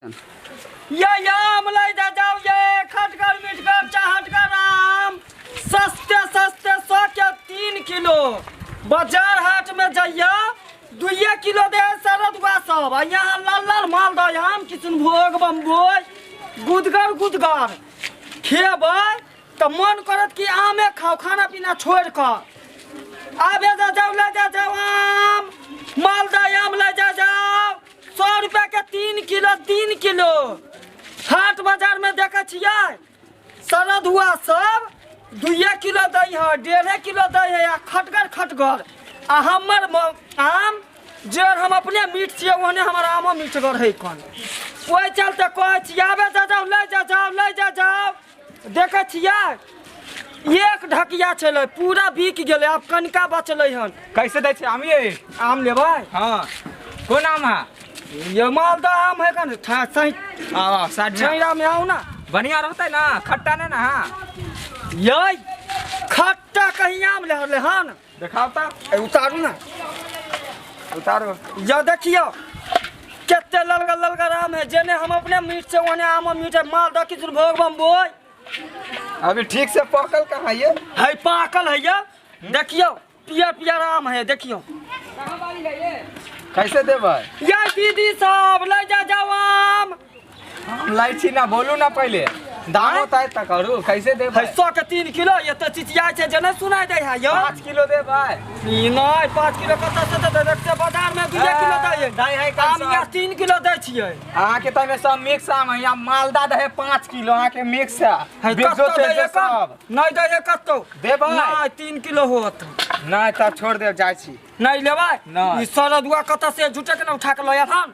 ये आम ले जाओ ये खटकर मिटकर चाहटकर आम सस्ते सस्ते 100 के 3 किलो बाजार हाट में जाइए 2 किलो दे सरदुआ सब यहाँ लाल लाल मालदह आम किशनभोग बम्बई गुदगर गुदगर खेबै तो मन करत कि आमे खाओ खाना पीना छोड़ कर आबे जाओ ले जाओ आम मालदह आम ले जाओ 100 रुपया के 3 किलो हाट बाजार में देखे छियै सरदुआ सब 2 किलो दै है 1.5 किलो दै है खटगर खटगर आ हमर आम जे हम अपने मीट छियै ओहने हमर आमो मीठगर है कन ओहि चलते कहै छियै आबे जाओ ले जाओ देखे छियै एक ढकिया चले पूरा बिक गेले अब कनिका बचले हन कैसे दै छै आम ये आम लेबै हाँ कौन आम है ये मालदह आम है कन साइड में आओ ना बढ़िया रहता ना खट्टा नहीं ना ये खट्टा कहीं आम ले हन दिखाओ तो उतारू ना उतारो ये देखियो केते ललगर आम है जेने हम अपने मीट से ओने आम मीट है मालदह किशनभोग बम्बई अभी ठीक से पकल कहाँ ये है पाकल है ये देखियो पियर आम है देखियो कैसे देबै ये दीदी सब ले जाओ आम हम लाई छी ना बोलू ना पहले दाम होता है तक करू कैसे देबै 100 के 3 किलो ये तो चिचिया छै जने सुनाई दे है यो 5 किलो देबै ई नहीं 5 किलो कत से दे देखते बाजार में 2 किलो दे दाई है आम या 3 किलो दे छियै अहाँ के तमे सब मिक्स आम है यहाँ मालदह दे 5 किलो अहाँ के मिक्स है बेचो ते सब नहीं दे कतो देबै नहीं 3 किलो होत नहीं तब छोड़ दे जाय छी नहीं लेबै नहीं ई सरदुआ कत से झूठे के ना उठा के लया थान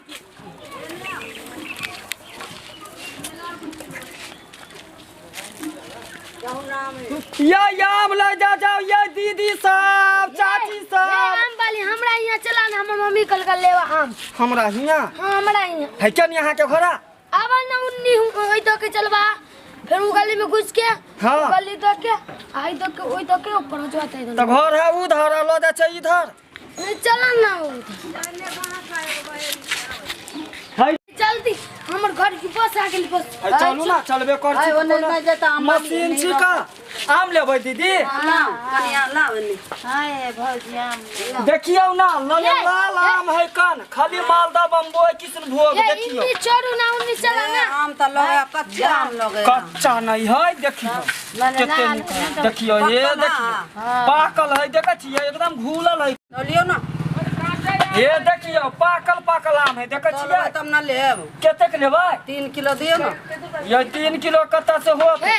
ये आम ले जाओ ये दीदी सब चाची सब आम वाली हमरा यहाँ चला ना हमर मम्मी कल कर लेवा आम हमरा हिया हां हमरा यहाँ है क्या यहाँ के घोड़ा अब ना उन्नी ओई तो के चलबा फिर उ गली में घुस के हाँ। गली तो के आई तो के ओई तो के ऊपर हो जाता है तो घर है उधर लो जा चाहिए इधर नहीं चला ना है जल्दी हमर घर की बस आ गेल बस चलू ना चलबे कर छी मशीन छी का आम लेबै दीदी देखियो ना लाल आम है कन खाली मालदह बम्बई किशनभोग देखियो इन्नी छोड़ू ना उन्नी चला ना आम तो लगे कच्चा आम लगे कच्चा नहीं है देखियो केते निक देखियो ये देखियो पाकल है देखे छियै एकदम घुलल है लियो ना ये देखियो पाकल आम है देखे छियै तब ना लेब केते के लेबै 3 किलो दियो ना ये 3 किलो कत्ता से हो ए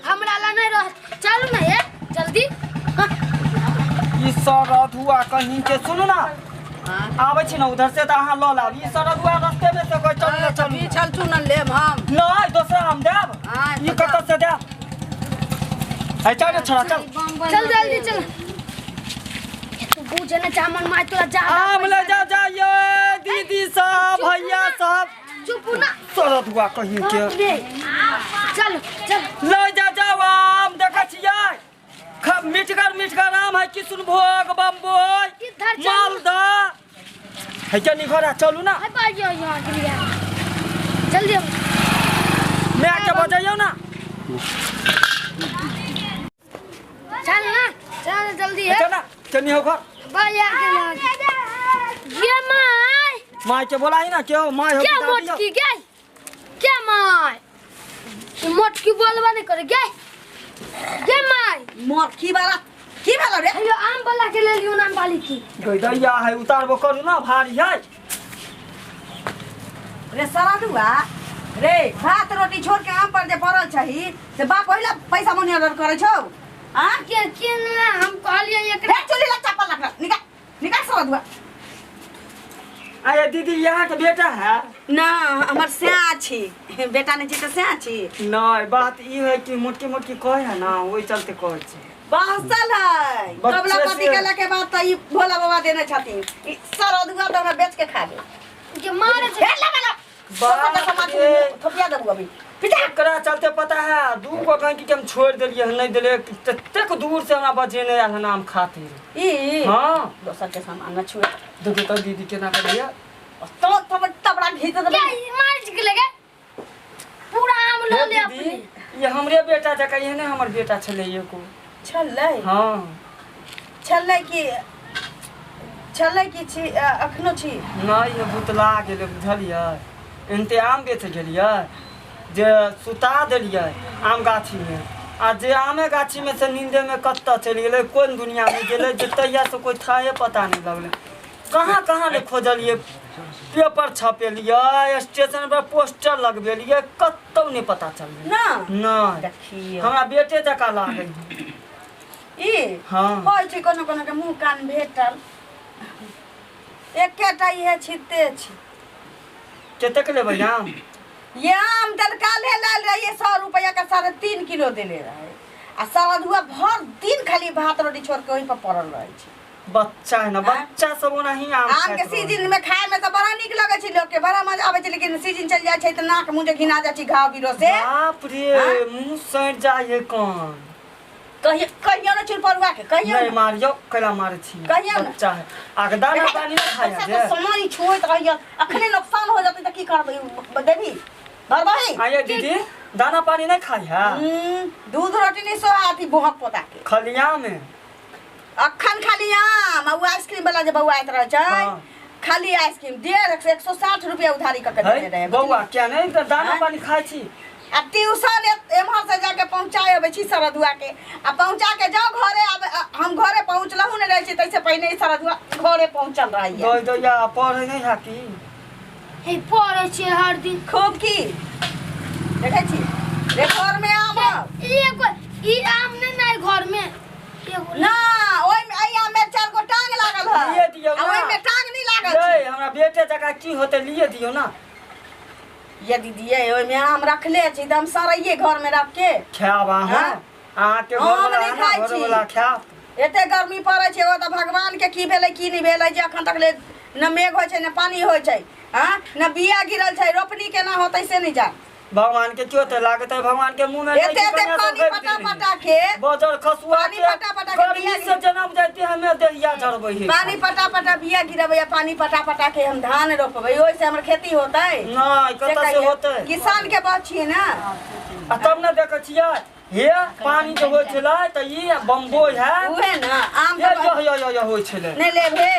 हमरा ला नहीं रह चलू ना ए जल्दी ई सरदुआ कहीं के सुनु ना आबै छी ना उधर से त अहाँ ल लाब ई सरदुआ रास्ते में से कोई चल चल चल तू ना लेब हम नहीं दूसरा हम देब ई कत्ता से देब है चल छोड़ा चल जल्दी चल बूझे ना चामन मार तोरा जा आम ले जा ये दीदी सब भैया सब चुप ना सरदुआ कहीं के चल ले जाओ आम देखे छियै मिठगर आम है किशनभोग बम्बई मालदह है क्या निघरा चलू ना हाय बाजियो यहां गिरिया जल्दी मैं के बजाइयो ना चल जल्दी है चल ना चलनी हो घर भैया के ये माय के बोलाई ना क्यों माय हो क्या मोटकी गई क्या माय मोटकी बोलबा नहीं करे गई माय मोटकी वाला की भेलो रे अयो आम वाला के ले लियो नाम वाली की दैया है उतारबो करू ना भारी है रे सरदुआ रे भात रोटी छोड़ के आम पर जे पड़ल छही से बा पहिला पैसा मनी ऑर्डर करे छौ हां के ना हम कहलिए एक रे चली ला चप्पल लग निकाल सरदुआ अरे दीदी यहाँ के बेटा है ना हमर सेआ छी बेटा ने जी तो सेआ छी नहीं बात ई है कि मोटकी कहे है ना वही चलते कहे छी बासल है कबला पति के लके बात त ई भोला बाबा देने छथिन ई सरदुआ तो मैं बेच के खा ले के मारे हे ला बात थोपिया देबू अभी एकरा चलते पता है 2 गो कहीं कि हम छोड़ देलिए नहीं देले तक दूर से हमरा बजेने आल नाम खातिर ई हां दोसर के सामान न छुए देखो तो दीदी के ना करिए तो तबड़ा भीतर दे क्या मार के लगे ये हमरे बेटा जका ये ने हमर बेटा छले एको छलै हां छलै कि छी अखनो छी नहीं ये भूतला गेले बुझलिए इंतजाम बेच गेलिए जे सुता देलिए आम गाछी में आ जे आमे गाछी में से नींदे में कत्ता चली गेले कोन दुनिया में गेले जे तैया से कोई थाए पता नहीं लगले कहाँ कहाँ ले खोजलिए पेपर छपेलिए स्टेशन पर पोस्टर लगबेलिए कत्तौ नहीं पता चलले ना नहीं देखियो हमरा बेटे जका लागे ई हाँ होय छै कोनो कोनो के मुंह कान भेटल एकेटा इहे छिते छी कतेक लेबै आम ये आम तत्काले लाल रहिए 100 रुपया का 3.5 किलो देले रहे आ सरधुआ भर दिन खाली भात रोटी छोड़ के वहीं पर पड़ल रहे छै बच्चा है ना बच्चा सब नहीं आम आम के सीजन में खाए में तो बड़ा निक लगे छै लोग के बड़ा मजा आवे छै लेकिन सीजन चल जाय छै त नाक मुंह घिना जाय छै घाव गिरो से बाप रे मुंह सड़ जाए कौन कहियो ना चुल परुआ के कहियो नहीं मारियो कला मारे छी कहियो ना बच्चा है आगे दाना पानी ना खाया जे समानी छोइत रहियो अखने नुकसान हो जाते त की करबै देवी भरबाई आये दीदी दाना पानी नहीं खाया दूध रोटी नहीं सो आती बोहक पोता के खलिया में अखन खाली आम और आइसक्रीम वाला जे बउआ आइत रह छै खाली आइसक्रीम 160 रुपया उधारी करके दे रहे बउआ क्या नहीं तो दाना पानी खाई छी आ ट्यूशन एम्हर से जाके पहुंचाए अबै छी सरधुआ के आ पहुंचा के जाओ घरे हम घरे पहुंचलहु ने रहे छी तैसे पहिने सरधुआ घरे पहुंचल रहिए दो या पढ़े नहीं है की हे पढ़े छी हर दिन खूब की देखे छी रे घर में आम एगो ई आम नहीं घर में एगो ना ओइ में आया में 4 गो टांग लागल है लिए दियो ना ओइ में टांग नहीं लागल रे हमरा बेटे जका की होते लिए दियो ना ये दीदी ये ओइ में आम रखले छी एकदम सरइए घर में रख के खाबा हां आ के घर वाला खा एते गर्मी पड़े छै ओ त भगवान के की भेलै की नहीं भेलै जे अखन तक ले न मेघ होय छै न पानी होय छै हां न बिया गिरल छै रोपनी केना होतै से नहीं जा भगवान के क्यों ते लागत है भगवान के मुंह में एते पानी पटा पटा के बजर खसुआ पानी पटा पटा के गर्मी से जन्म जाती हमें देहिया झड़बै है पानी पटा पटा बिया गिरबै पानी पटा पटा के हम धान रोपबै ओइ से हमर खेती होतै नहीं कत से होतै किसान के बात छियै ना आ तब न देखे छियै हे पानी जो होय छलै त ई बम्बोई है उहे ना आम ये तो यो होय छलै नहीं लेबे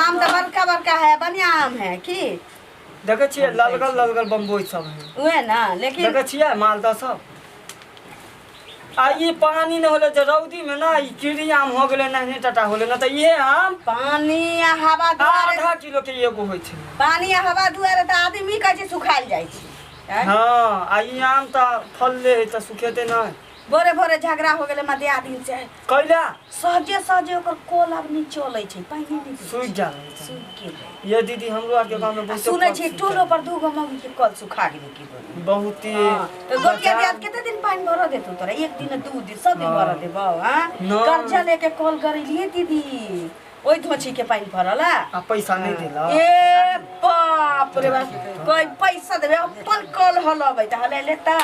आम तो बड़का बड़का है बढ़िया आम है की देखे छियै ललगल बम्बोई सब है उहे ना लेकिन देखे छियै मालदह सब आ ई पानी न होले जे रौदी में ना ई कीड़ी आम हो गेले नहीं टटा होले न त ये आम पानी आ हवा दुआरे 1/2 किलो के एगो होय छै पानी आ हवा दुआरे त आदमी कहै छै सुखाइल जाइ छै हां आ ई आम त फलले है त सुखेते नहीं भोरे भोरे झगड़ा हो गेले मध्या दिन से कैला सहजे सहजे ओकर कोल अब नहीं चलै छै पानी नहीं सूख जाले सूख गेलै ये दीदी हमरो आके गांव में बहुत सुनै छै टोलो पर 2 गो मग के कल सुखा गेलै की बहुत ही तो गोटिया ब्याज केते दिन पानी भर देतौ तोरा एक दिन 2 दिन सब दिन भर देबौ हां ना। कर्जा लेके कॉल करलिए दीदी ओइ धोछी के पानी भरला आ पैसा नहीं देला ए बाप रे बाप कोई पैसा देबे अपन कॉल हलबै त हले लेता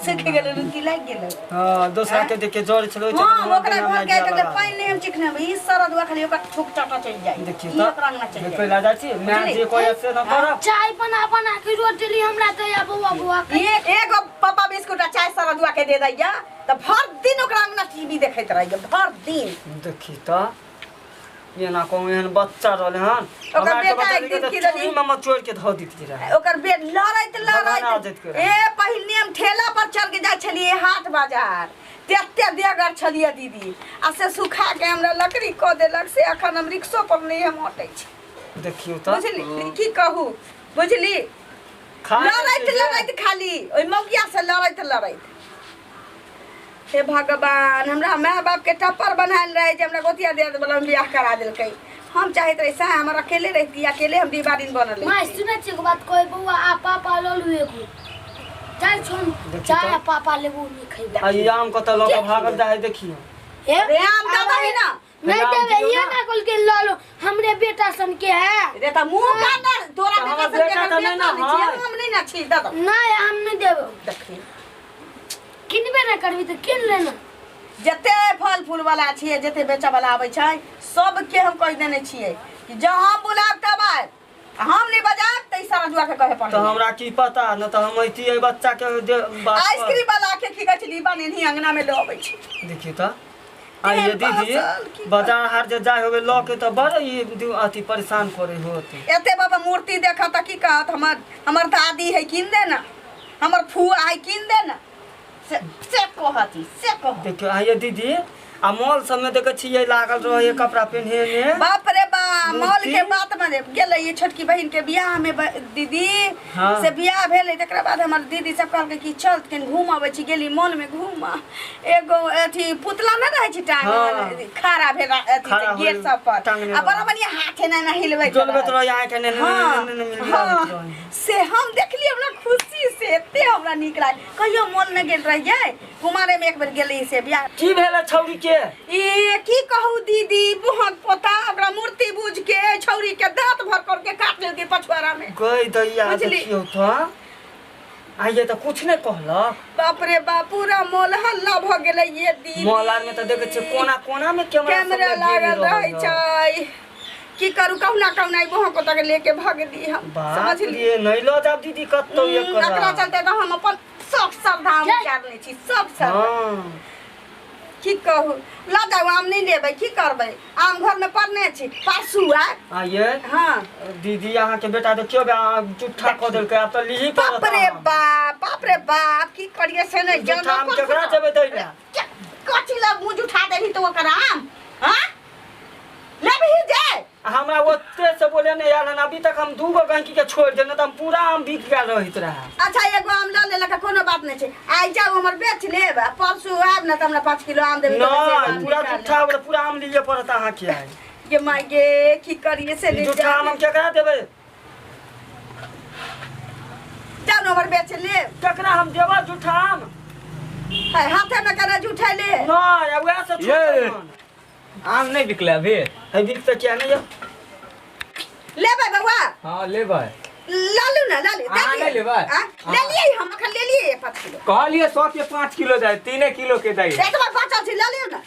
सीख गेलै रुकी लाग गेलै हां दूसरा के देख के जोर चलो हां ओकरा घर के के पानी नहीं हम चिकने ई सरदुआ खाली ओकर ठुक चटा चल जाई देखिए ई ओकरा ना चल कोई ला जाची मैं जे कोई ऐसे न करब चाय बना के रोटी ली हमरा दया बुआ एगो पापा बिस्कुट आ चाय सरदुआ के दे दैया त भर दिन ओकरा अंगना टीवी देखैत रहिए भर दिन देखी त ये ना को एहन बच्चा रहले हन ओकर बेटा एक दिन की रही मम्मा चोर के ध दीती रहे ओकर बेट लड़ैत ए पहिने हम ठेला पर चल के जाय छलिए हाट बाजार तेते देगर छलिए दीदी आ से सुखा के हमरा लकड़ी क देलक से अखन हम रिक्शो पर नहीं हम हटै छी देखियो त बुझली की कहू बुझली लड़ैत खाली ओइ मौगिया से लड़ैत हे भगवान हमरा माय बाप के टप्पर बनायल रहे जे हमरा गोतिया दे बोला हम बियाह करा देलकै हम चाहत रहे से हम अकेले रहती अकेले हम दीवारिन बनल माय सुनै छी बात कोई बुआ आ पापा ललु एगो चाय छोन चाय पापा लेबू नहीं खइबा आ आम को त लोग भागल जाए देखियो रे आम दबही ना नहीं देबे ये ना कल के ललो हमरे बेटा सन के है रे त मुंह कान तोरा बेटा सन के हम नहीं ना छी दादा नहीं हम नहीं देबो देखी किनबे ना करबी त किन लेना जते फल फूल वाला छिए जते बेचा वाला आबै छै सब के हम कह देने छिए कि जहां बुलाब तब आए हम नहीं बजाब त सारा जुआ के कहे पड़े तो हमरा की पता न त हम ऐती बच्चा के आइसक्रीम वाला के की कहै छी दीदी बने नहीं अंगना में लबै छी देखिए तो आइए दीदी बाजार हाट जे जाए होवे ल के तो बड़ ई अति परेशान करे होते एते बाबा मूर्ति देखा त की कहत हमर दादी है किन दे ना हमर फुआ है किन दे ना से कहती से कह देखियो आइए दीदी आ मॉल सब में देखे छिए लागल रहे कपड़ा पहने ने बाप रे बा मॉल के बात में गेले ये छोटकी बहन के बियाह में दीदी हाँ। से बियाह भेले तकरा बाद हमर दीदी सब कहल कि चल कन घूम आबै छी गेली मॉल में घूम एगो अथी पुतला न रहै छी टांगल खड़ा भेल अथी से गेट सब पर आ बड़ा बढ़िया हाथे ना हिलबै डोलबत रह आए के ने से हम देखली हमरा खुशी से एते हमरा नीक लाग कहियो मॉल में गेल रहिए कुमारे में एक बेर गेली से बियाह की भेल छौरी के ए की कहू दीदी बहुत पोता हमरा मूर्ति बूझ के छौरी के दांत भर कर के काट लेल के पछवाड़ा में गई दैया देखियो तो आइए तो कुछ नहीं कहला बाप रे बाप पूरा मॉल हल्ला भ गेलै ये दीदी मॉल में तो देखे छ कोना कोना में कैमरा लागल रहै छै की करू कहना कहना वहां को तक लेके भाग दी हम समझ लिए नहीं लो जाब दीदी कत्तो ये कर एकरा चलते तो हम अपन सब सावधान करने छी सब सब की कहू ला जाऊ आम नहीं लेबै की करबै आम घर में पड़ने छी परसू आइए हां दीदी यहाँ के बेटा देखियो जुठा क देल के अब तो लीही पर बाप रे बाप की करिए से नहीं जुठा हम केकरा देबै दैला कथि ला मुंह उठा देही तो ओकर आम हां लेबही जाए हमरा ओते से बोले नहीं यार अभी तक हम दूगो गंकी के छोड़ देने त हम पूरा आम बिक गेल रहित रहा अच्छा एगो आम ल ले लका कोनो बात नहीं छै आइ जाऊ हमर बेच लेब परसू आब न त हमरा 5 किलो आम देबे नहीं पूरा जुठा वाला पूरा आम लिए पड़त अहाँ के है ये मागे की करिए से ले जुठा आम हम केकरा देबै जाऊ हमर बेच ले केकरा हम देबा जुठा आम है हाथे में करा जुठा ले नहीं अब वैसे ये आम नहीं बिकले अभी है बिक तो क्या नहीं लेबै बउआ हां लेबै लालू ना लालू नहीं लेबै ले लिए हम अखन ले लिए 5 किलो कहलिए 100 के 5 किलो जाए 3 किलो के जाए एक बार बचल छी ले लियो ना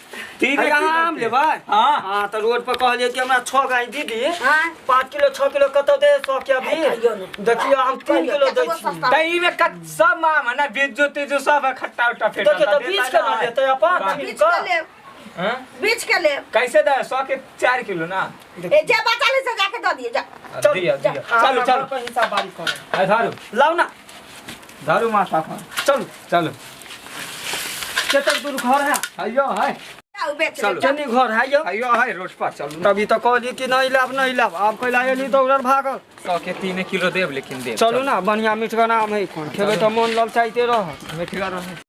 3 आम लेबै हां हां तो रोड पर कहलिए कि हमरा 6 गाय दीदी हां 5 किलो 6 किलो कत दे 100 के अभी देखियो हम 3 किलो दै छी तई में सब माम है ना बीजो तेजो सब खट्टा उट्टा फेंटा देखियो तो 20 के ना देते अपन बीच के ले हां बीच के ले कैसे दे 100 के 4 किलो ना ए जे बचल से जाके दे दिए जा दिया चलो चलो पर हिसाब बारी कर आ धारू लाओ ना धारू माथा पर चलो चलो केतक दूर घर है आइयो है जाऊ बेच चलो। जनी घर है यो आइयो है रोड पर चलो तभी तो कहली कि नहीं लाभ अब कोई लायली तो उधर भागल 100 के 3 किलो देब लेकिन देब चलो ना बढ़िया मीठा नाम है खेबे तो मन ललचाइते रह मिठगा रहे